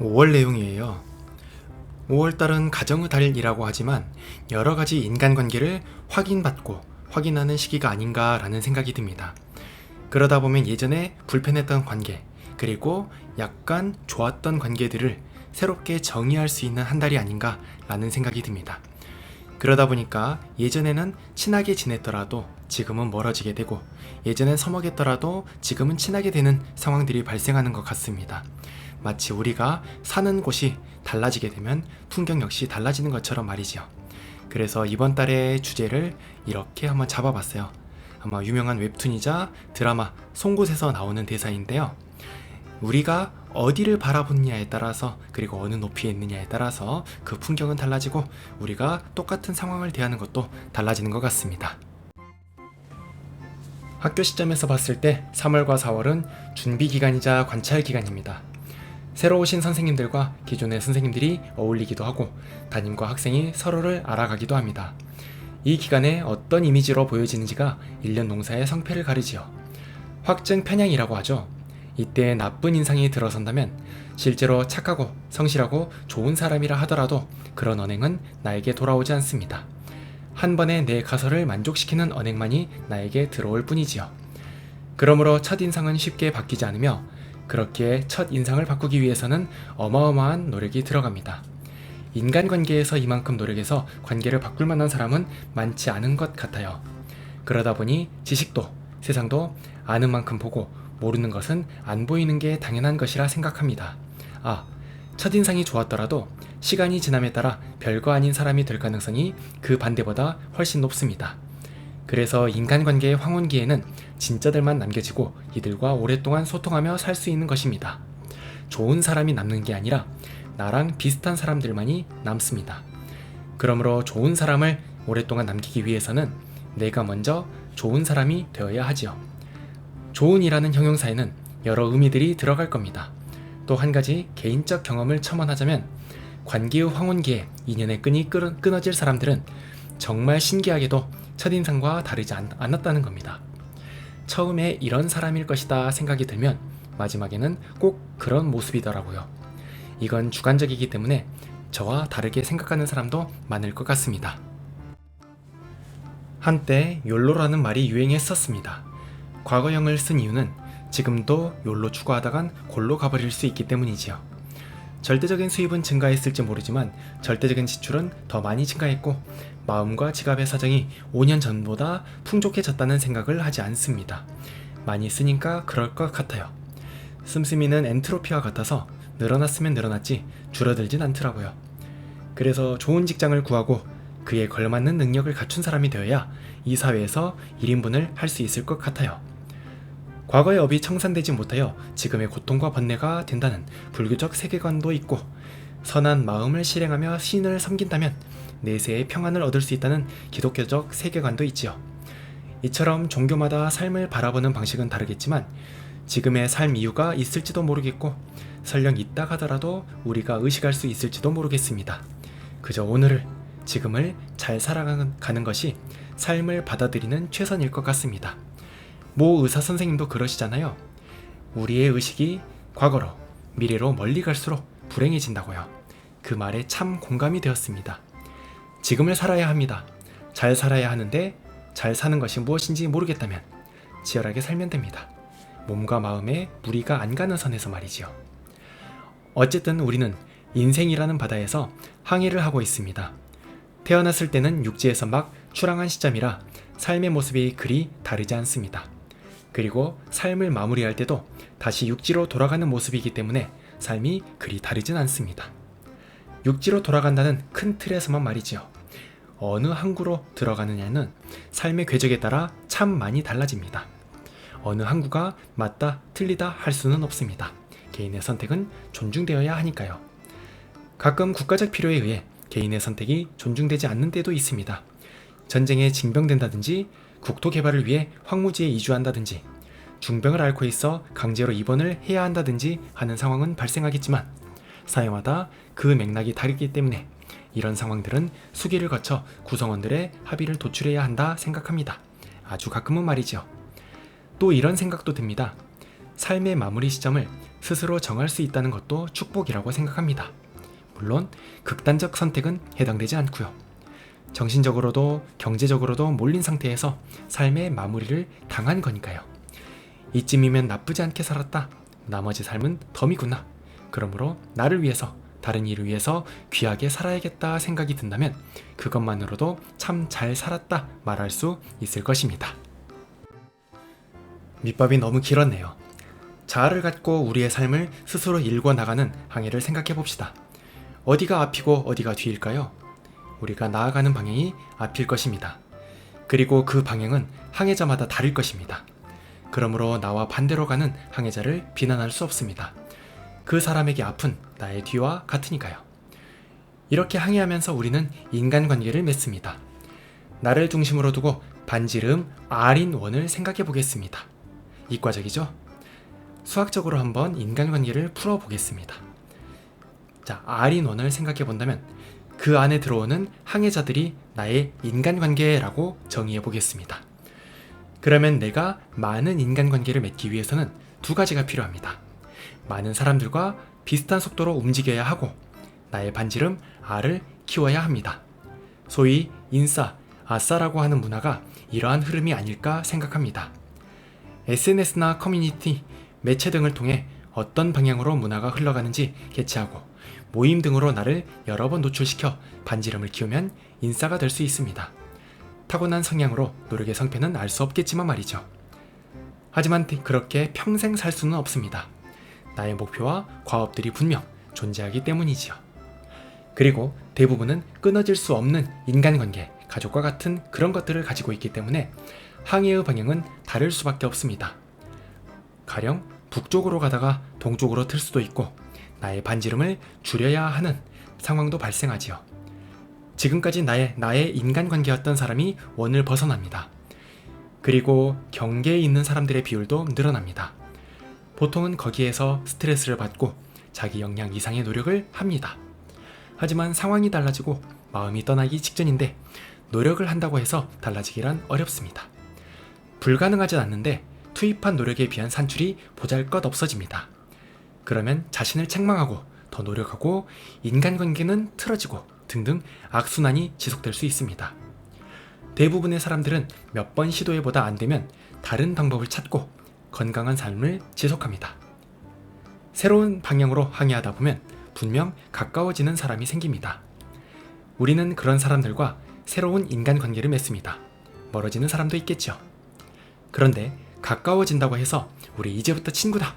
5월 내용이에요. 5월달은 가정의 달이라고 하지만 여러 가지 인간관계를 확인받고 확인하는 시기가 아닌가라는 생각이 듭니다. 그러다 보면 예전에 불편했던 관계, 그리고 약간 좋았던 관계들을 새롭게 정의할 수 있는 한 달이 아닌가라는 생각이 듭니다. 그러다 보니까 예전에는 친하게 지냈더라도 지금은 멀어지게 되고, 예전엔 서먹했더라도 지금은 친하게 되는 상황들이 발생하는 것 같습니다. 마치 우리가 사는 곳이 달라지게 되면 풍경 역시 달라지는 것처럼 말이지요. 그래서 이번 달의 주제를 이렇게 한번 잡아봤어요. 아마 유명한 웹툰이자 드라마 송곳에서 나오는 대사인데요. 우리가 어디를 바라보느냐에 따라서, 그리고 어느 높이에 있느냐에 따라서 그 풍경은 달라지고 우리가 똑같은 상황을 대하는 것도 달라지는 것 같습니다. 학교 시점에서 봤을 때 3월과 4월은 준비 기간이자 관찰 기간입니다. 새로 오신 선생님들과 기존의 선생님들이 어울리기도 하고 담임과 학생이 서로를 알아가기도 합니다. 이 기간에 어떤 이미지로 보여지는지가 1년 농사의 성패를 가리지요. 확증 편향이라고 하죠. 이때 나쁜 인상이 들어선다면 실제로 착하고 성실하고 좋은 사람이라 하더라도 그런 언행은 나에게 돌아오지 않습니다. 한 번에 내 가설을 만족시키는 언행만이 나에게 들어올 뿐이지요. 그러므로 첫인상은 쉽게 바뀌지 않으며, 그렇게 첫인상을 바꾸기 위해서는 어마어마한 노력이 들어갑니다. 인간관계에서 이만큼 노력해서 관계를 바꿀 만한 사람은 많지 않은 것 같아요. 그러다 보니 지식도 세상도 아는 만큼 보고 모르는 것은 안 보이는 게 당연한 것이라 생각합니다. 첫인상이 좋았더라도 시간이 지남에 따라 별거 아닌 사람이 될 가능성이 그 반대보다 훨씬 높습니다. 그래서 인간관계의 황혼기에는 진짜들만 남겨지고 이들과 오랫동안 소통하며 살 수 있는 것입니다. 좋은 사람이 남는 게 아니라 나랑 비슷한 사람들만이 남습니다. 그러므로 좋은 사람을 오랫동안 남기기 위해서는 내가 먼저 좋은 사람이 되어야 하지요. 좋은이라는 형용사에는 여러 의미들이 들어갈 겁니다. 또 한 가지 개인적 경험을 첨언하자면, 관계의 황혼기에 인연의 끈이 끊어질 사람들은 정말 신기하게도 첫인상과 다르지 않았다는 겁니다. 처음에 이런 사람일 것이다 생각이 들면 마지막에는 꼭 그런 모습이더라고요. 이건 주관적이기 때문에 저와 다르게 생각하는 사람도 많을 것 같습니다. 한때 욜로라는 말이 유행했었습니다. 과거형을 쓴 이유는 지금도 욜로 추구하다간 골로 가버릴 수 있기 때문이지요. 절대적인 수입은 증가했을지 모르지만 절대적인 지출은 더 많이 증가했고, 마음과 지갑의 사정이 5년 전보다 풍족해졌다는 생각을 하지 않습니다. 많이 쓰니까 그럴 것 같아요. 씀씀이는 엔트로피와 같아서 늘어났으면 늘어났지 줄어들진 않더라고요. 그래서 좋은 직장을 구하고 그에 걸맞는 능력을 갖춘 사람이 되어야 이 사회에서 1인분을 할 수 있을 것 같아요. 과거의 업이 청산되지 못하여 지금의 고통과 번뇌가 된다는 불교적 세계관도 있고, 선한 마음을 실행하며 신을 섬긴다면 내세의 평안을 얻을 수 있다는 기독교적 세계관도 있지요. 이처럼 종교마다 삶을 바라보는 방식은 다르겠지만 지금의 삶 이유가 있을지도 모르겠고, 설령 있다 하더라도 우리가 의식할 수 있을지도 모르겠습니다. 그저 오늘을, 지금을 잘 살아가는 것이 삶을 받아들이는 최선일 것 같습니다. 모 의사 선생님도 그러시잖아요. 우리의 의식이 과거로, 미래로 멀리 갈수록 불행해진다고요. 그 말에 참 공감이 되었습니다. 지금을 살아야 합니다. 잘 살아야 하는데 잘 사는 것이 무엇인지 모르겠다면 치열하게 살면 됩니다. 몸과 마음에 무리가 안 가는 선에서 말이지요. 어쨌든 우리는 인생이라는 바다에서 항해를 하고 있습니다. 태어났을 때는 육지에서 막 출항한 시점이라 삶의 모습이 그리 다르지 않습니다. 그리고 삶을 마무리할 때도 다시 육지로 돌아가는 모습이기 때문에 삶이 그리 다르진 않습니다. 육지로 돌아간다는 큰 틀에서만 말이지요. 어느 항구로 들어가느냐는 삶의 궤적에 따라 참 많이 달라집니다. 어느 항구가 맞다 틀리다 할 수는 없습니다. 개인의 선택은 존중되어야 하니까요. 가끔 국가적 필요에 의해 개인의 선택이 존중되지 않는 때도 있습니다. 전쟁에 징병된다든지, 국토 개발을 위해 황무지에 이주한다든지, 중병을 앓고 있어 강제로 입원을 해야 한다든지 하는 상황은 발생하겠지만 사회마다 그 맥락이 다르기 때문에 이런 상황들은 수기를 거쳐 구성원들의 합의를 도출해야 한다 생각합니다. 아주 가끔은 말이죠. 또 이런 생각도 듭니다. 삶의 마무리 시점을 스스로 정할 수 있다는 것도 축복이라고 생각합니다. 물론 극단적 선택은 해당되지 않고요. 정신적으로도 경제적으로도 몰린 상태에서 삶의 마무리를 당한 거니까요. 이쯤이면 나쁘지 않게 살았다. 나머지 삶은 덤이구나. 그러므로 나를 위해서, 다른 이를 위해서 귀하게 살아야겠다 생각이 든다면 그것만으로도 참 잘 살았다 말할 수 있을 것입니다. 밑밥이 너무 길었네요. 자아를 갖고 우리의 삶을 스스로 일궈나가는 항해를 생각해 봅시다. 어디가 앞이고 어디가 뒤일까요? 우리가 나아가는 방향이 앞일 것입니다. 그리고 그 방향은 항해자마다 다를 것입니다. 그러므로 나와 반대로 가는 항해자를 비난할 수 없습니다. 그 사람에게 앞은 나의 뒤와 같으니까요. 이렇게 항해하면서 우리는 인간관계를 맺습니다. 나를 중심으로 두고 반지름 R인1을 생각해 보겠습니다. 이과적이죠? 수학적으로 한번 인간관계를 풀어보겠습니다. 자, R인1을 생각해 본다면 그 안에 들어오는 항해자들이 나의 인간관계라고 정의해 보겠습니다. 그러면 내가 많은 인간관계를 맺기 위해서는 두 가지가 필요합니다. 많은 사람들과 비슷한 속도로 움직여야 하고 나의 반지름 R을 키워야 합니다. 소위 인싸, 아싸라고 하는 문화가 이러한 흐름이 아닐까 생각합니다. SNS나 커뮤니티, 매체 등을 통해 어떤 방향으로 문화가 흘러가는지 캐치하고 모임 등으로 나를 여러 번 노출시켜 반지름을 키우면 인싸가 될 수 있습니다. 타고난 성향으로 노력의 성패는 알 수 없겠지만 말이죠. 하지만 그렇게 평생 살 수는 없습니다. 나의 목표와 과업들이 분명 존재하기 때문이지요. 그리고 대부분은 끊어질 수 없는 인간관계, 가족과 같은 그런 것들을 가지고 있기 때문에 항해의 방향은 다를 수밖에 없습니다. 가령 북쪽으로 가다가 동쪽으로 틀 수도 있고 나의 반지름을 줄여야 하는 상황도 발생하지요. 지금까지 나의 인간관계였던 사람이 원을 벗어납니다. 그리고 경계에 있는 사람들의 비율도 늘어납니다. 보통은 거기에서 스트레스를 받고 자기 역량 이상의 노력을 합니다. 하지만 상황이 달라지고 마음이 떠나기 직전인데 노력을 한다고 해서 달라지기란 어렵습니다. 불가능하진 않는데 투입한 노력에 비한 산출이 보잘것 없어집니다. 그러면 자신을 책망하고 더 노력하고 인간관계는 틀어지고 등등 악순환이 지속될 수 있습니다. 대부분의 사람들은 몇 번 시도해보다 안되면 다른 방법을 찾고 건강한 삶을 지속합니다. 새로운 방향으로 항해하다 보면 분명 가까워지는 사람이 생깁니다. 우리는 그런 사람들과 새로운 인간관계를 맺습니다. 멀어지는 사람도 있겠죠. 그런데 가까워진다고 해서 우리 이제부터 친구다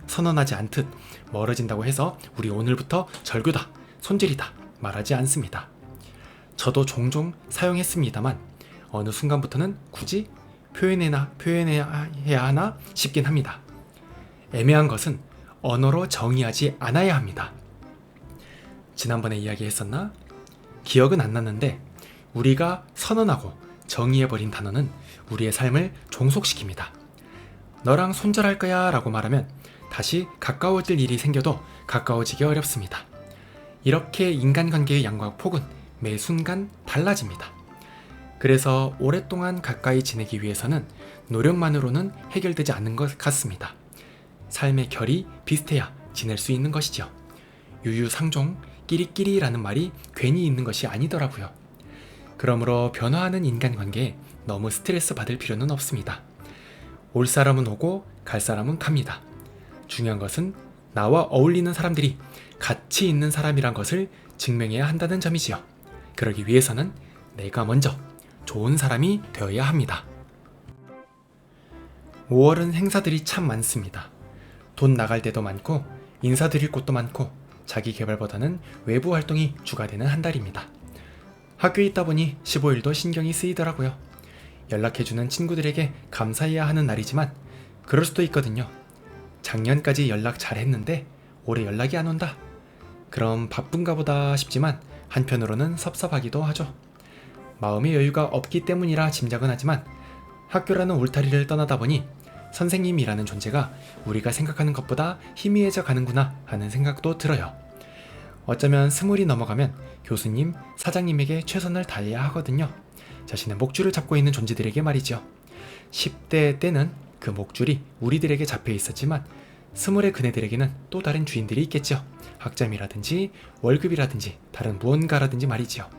선언하지 않듯 멀어진다고 해서 우리 오늘부터 절교다 손질이다 말하지 않습니다. 저도 종종 사용했습니다만 어느 순간부터는 굳이 표현해야 하나 싶긴 합니다. 애매한 것은 언어로 정의하지 않아야 합니다. 지난번에 이야기했었나? 기억은 안 났는데 우리가 선언하고 정의해버린 단어는 우리의 삶을 종속시킵니다. 너랑 손절할 거야 라고 말하면 다시 가까워질 일이 생겨도 가까워지기 어렵습니다. 이렇게 인간관계의 양과 폭은 매 순간 달라집니다. 그래서 오랫동안 가까이 지내기 위해서는 노력만으로는 해결되지 않는 것 같습니다. 삶의 결이 비슷해야 지낼 수 있는 것이죠. 유유상종, 끼리끼리라는 말이 괜히 있는 것이 아니더라고요. 그러므로 변화하는 인간관계에 너무 스트레스 받을 필요는 없습니다. 올 사람은 오고 갈 사람은 갑니다. 중요한 것은 나와 어울리는 사람들이 가치 있는 사람이란 것을 증명해야 한다는 점이지요. 그러기 위해서는 내가 먼저 좋은 사람이 되어야 합니다. 5월은 행사들이 참 많습니다. 돈 나갈 때도 많고 인사드릴 곳도 많고 자기 개발보다는 외부 활동이 주가 되는 한 달입니다. 학교에 있다 보니 15일도 신경이 쓰이더라고요. 연락해주는 친구들에게 감사해야 하는 날이지만 그럴 수도 있거든요. 작년까지 연락 잘했는데 올해 연락이 안 온다. 그럼 바쁜가 보다 싶지만 한편으로는 섭섭하기도 하죠. 마음의 여유가 없기 때문이라 짐작은 하지만 학교라는 울타리를 떠나다 보니 선생님이라는 존재가 우리가 생각하는 것보다 희미해져 가는구나 하는 생각도 들어요. 어쩌면 20이 넘어가면 교수님, 사장님에게 최선을 다해야 하거든요. 자신의 목줄을 잡고 있는 존재들에게 말이죠. 10대 때는 그 목줄이 우리들에게 잡혀 있었지만 스물의 그네들에게는 또 다른 주인들이 있겠죠. 학점이라든지 월급이라든지 다른 무언가라든지 말이지요.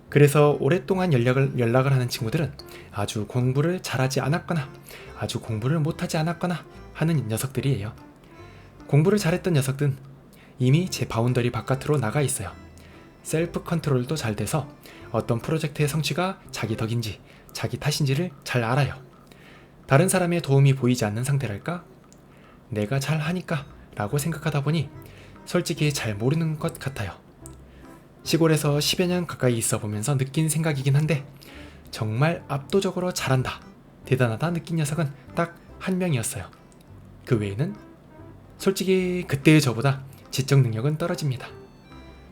그래서 오랫동안 연락을 하는 친구들은 아주 공부를 잘하지 않았거나 아주 공부를 못하지 않았거나 하는 녀석들이에요. 공부를 잘했던 녀석들은 이미 제 바운더리 바깥으로 나가 있어요. 셀프 컨트롤도 잘 돼서 어떤 프로젝트의 성취가 자기 덕인지 자기 탓인지를 잘 알아요. 다른 사람의 도움이 보이지 않는 상태랄까? 내가 잘 하니까 라고 생각하다 보니 솔직히 잘 모르는 것 같아요. 시골에서 10여 년 가까이 있어 보면서 느낀 생각이긴 한데 정말 압도적으로 잘한다, 대단하다 느낀 녀석은 딱 한 명이었어요. 그 외에는 솔직히 그때의 저보다 지적 능력은 떨어집니다.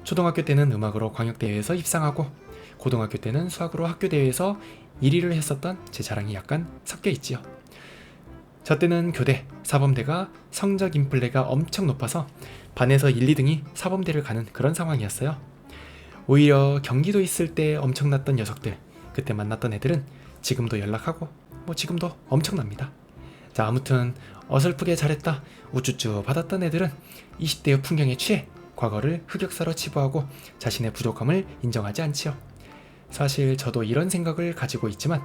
초등학교 때는 음악으로 광역대회에서 입상하고 고등학교 때는 수학으로 학교대회에서 1위를 했었던 제 자랑이 약간 섞여 있지요. 저 때는 교대, 사범대가 성적 인플레가 엄청 높아서 반에서 1, 2등이 사범대를 가는 그런 상황이었어요. 오히려 경기도 있을 때 엄청났던 녀석들, 그때 만났던 애들은 지금도 연락하고 지금도 엄청납니다. 자, 아무튼 어설프게 잘했다 우쭈쭈 받았던 애들은 20대의 풍경에 취해 과거를 흑역사로 치부하고 자신의 부족함을 인정하지 않지요. 사실 저도 이런 생각을 가지고 있지만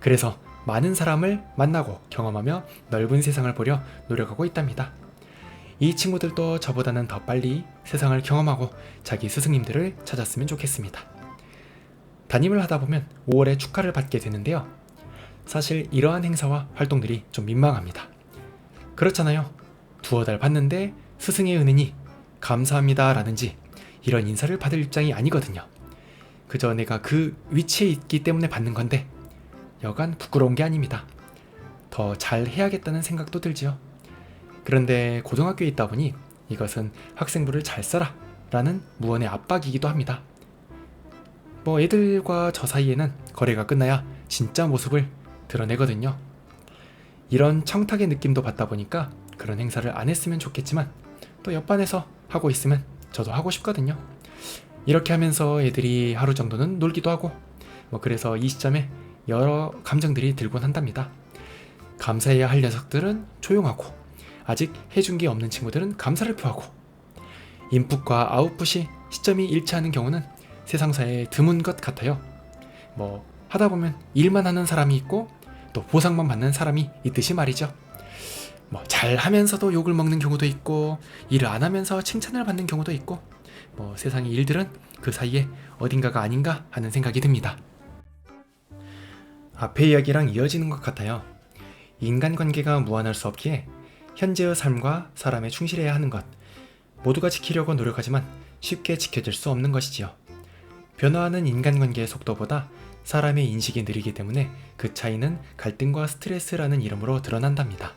그래서 많은 사람을 만나고 경험하며 넓은 세상을 보려 노력하고 있답니다. 이 친구들도 저보다는 더 빨리 세상을 경험하고 자기 스승님들을 찾았으면 좋겠습니다. 담임을 하다 보면 5월에 축하를 받게 되는데요. 사실 이러한 행사와 활동들이 좀 민망합니다. 그렇잖아요. 두어 달 봤는데 스승의 은혜니 감사합니다 라는지 이런 인사를 받을 입장이 아니거든요. 그저 내가 그 위치에 있기 때문에 받는 건데 여간 부끄러운 게 아닙니다. 더 잘해야겠다는 생각도 들지요. 그런데 고등학교에 있다 보니 이것은 학생부를 잘 써라 라는 무언의 압박이기도 합니다. 애들과 저 사이에는 거래가 끝나야 진짜 모습을 드러내거든요. 이런 청탁의 느낌도 받다 보니까 그런 행사를 안 했으면 좋겠지만 또 옆반에서 하고 있으면 저도 하고 싶거든요. 이렇게 하면서 애들이 하루 정도는 놀기도 하고 그래서 이 시점에 여러 감정들이 들곤 한답니다. 감사해야 할 녀석들은 조용하고 아직 해준 게 없는 친구들은 감사를 표하고 인풋과 아웃풋이 시점이 일치하는 경우는 세상사에 드문 것 같아요. 하다 보면 일만 하는 사람이 있고 또 보상만 받는 사람이 있듯이 말이죠. 잘하면서도 욕을 먹는 경우도 있고 일을 안 하면서 칭찬을 받는 경우도 있고 세상의 일들은 그 사이에 어딘가가 아닌가 하는 생각이 듭니다. 앞의 이야기랑 이어지는 것 같아요. 인간관계가 무한할 수 없기에 현재의 삶과 사람에 충실해야 하는 것, 모두가 지키려고 노력하지만 쉽게 지켜질 수 없는 것이지요. 변화하는 인간관계의 속도보다 사람의 인식이 느리기 때문에 그 차이는 갈등과 스트레스라는 이름으로 드러난답니다.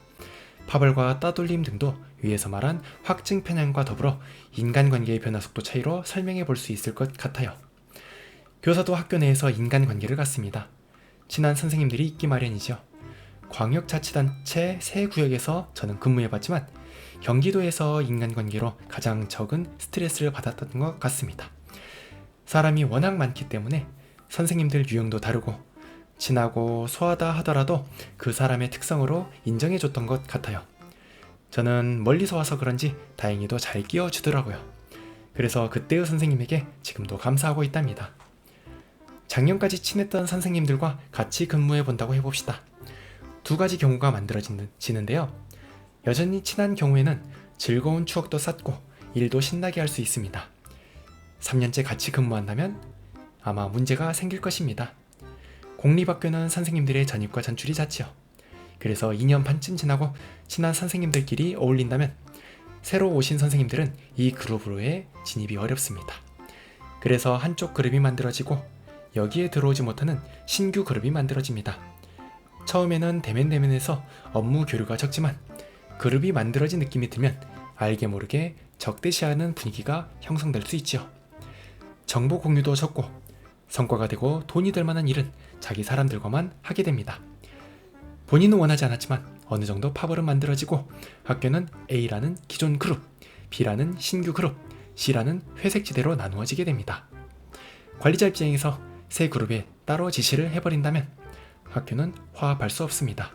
파벌과 따돌림 등도 위에서 말한 확증 편향과 더불어 인간관계의 변화 속도 차이로 설명해 볼 수 있을 것 같아요. 교사도 학교 내에서 인간관계를 갖습니다. 친한 선생님들이 있기 마련이죠. 광역자치단체 세 구역에서 저는 근무해봤지만 경기도에서 인간관계로 가장 적은 스트레스를 받았던 것 같습니다. 사람이 워낙 많기 때문에 선생님들 유형도 다르고 친하고 소하다 하더라도 그 사람의 특성으로 인정해줬던 것 같아요. 저는 멀리서 와서 그런지 다행히도 잘 끼워주더라고요. 그래서 그때의 선생님에게 지금도 감사하고 있답니다. 작년까지 친했던 선생님들과 같이 근무해본다고 해봅시다. 두 가지 경우가 만들어지는데요. 여전히 친한 경우에는 즐거운 추억도 쌓고 일도 신나게 할 수 있습니다. 3년째 같이 근무한다면 아마 문제가 생길 것입니다. 공립학교는 선생님들의 전입과 전출이 잦죠. 그래서 2년 반쯤 지나고 친한 선생님들끼리 어울린다면 새로 오신 선생님들은 이 그룹으로의 진입이 어렵습니다. 그래서 한쪽 그룹이 만들어지고 여기에 들어오지 못하는 신규 그룹이 만들어집니다. 처음에는 대면대면해서 업무 교류가 적지만 그룹이 만들어진 느낌이 들면 알게 모르게 적대시하는 분위기가 형성될 수 있지요. 정보 공유도 적고 성과가 되고 돈이 될 만한 일은 자기 사람들과만 하게 됩니다. 본인은 원하지 않았지만 어느 정도 파벌은 만들어지고 학교는 A라는 기존 그룹, B라는 신규 그룹, C라는 회색지대로 나누어지게 됩니다. 관리자 입장에서 세 그룹에 따로 지시를 해버린다면 학교는 화합할 수 없습니다.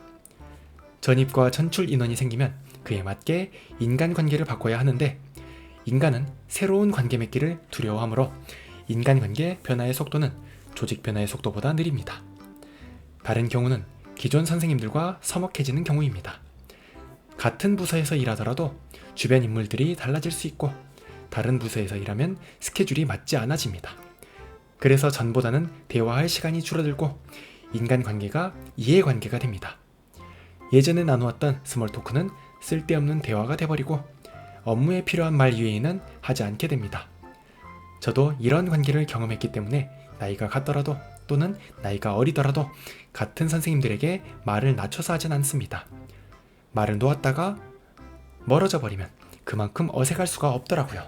전입과 전출 인원이 생기면 그에 맞게 인간관계를 바꿔야 하는데 인간은 새로운 관계 맺기를 두려워하므로 인간관계 변화의 속도는 조직 변화의 속도보다 느립니다. 다른 경우는 기존 선생님들과 서먹해지는 경우입니다. 같은 부서에서 일하더라도 주변 인물들이 달라질 수 있고 다른 부서에서 일하면 스케줄이 맞지 않아집니다. 그래서 전보다는 대화할 시간이 줄어들고 인간관계가 이해관계가 됩니다. 예전에 나누었던 스몰 토크는 쓸데없는 대화가 돼버리고 업무에 필요한 말 이외에는 하지 않게 됩니다. 저도 이런 관계를 경험했기 때문에 나이가 같더라도 또는 나이가 어리더라도 같은 선생님들에게 말을 낮춰서 하진 않습니다. 말을 놓았다가 멀어져 버리면 그만큼 어색할 수가 없더라고요.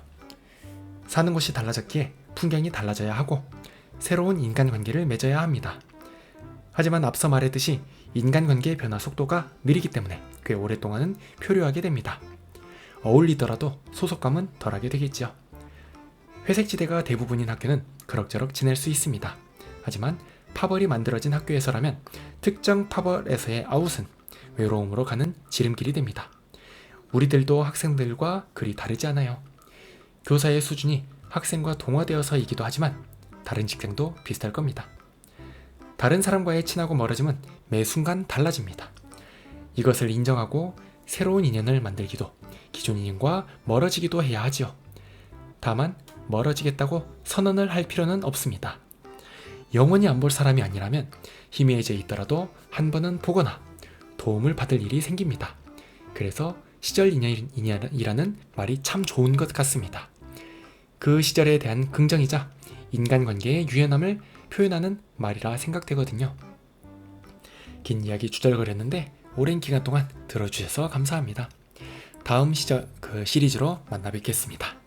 사는 곳이 달라졌기에 풍경이 달라져야 하고 새로운 인간관계를 맺어야 합니다. 하지만 앞서 말했듯이 인간관계의 변화 속도가 느리기 때문에 꽤 오랫동안은 표류하게 됩니다. 어울리더라도 소속감은 덜하게 되겠지요. 회색지대가 대부분인 학교는 그럭저럭 지낼 수 있습니다. 하지만 파벌이 만들어진 학교에서라면 특정 파벌에서의 아웃은 외로움으로 가는 지름길이 됩니다. 우리들도 학생들과 그리 다르지 않아요. 교사의 수준이 학생과 동화되어서이기도 하지만 다른 직장도 비슷할 겁니다. 다른 사람과의 친하고 멀어짐은 매 순간 달라집니다. 이것을 인정하고 새로운 인연을 만들기도 기존 인연과 멀어지기도 해야 하지요. 다만 멀어지겠다고 선언을 할 필요는 없습니다. 영원히 안 볼 사람이 아니라면 희미해져 있더라도 한 번은 보거나 도움을 받을 일이 생깁니다. 그래서 시절 인연이라는 말이 참 좋은 것 같습니다. 그 시절에 대한 긍정이자 인간관계의 유연함을 표현하는 말이라 생각되거든요. 긴 이야기 주절거렸는데 오랜 기간 동안 들어주셔서 감사합니다. 다음 시리즈로 만나 뵙겠습니다.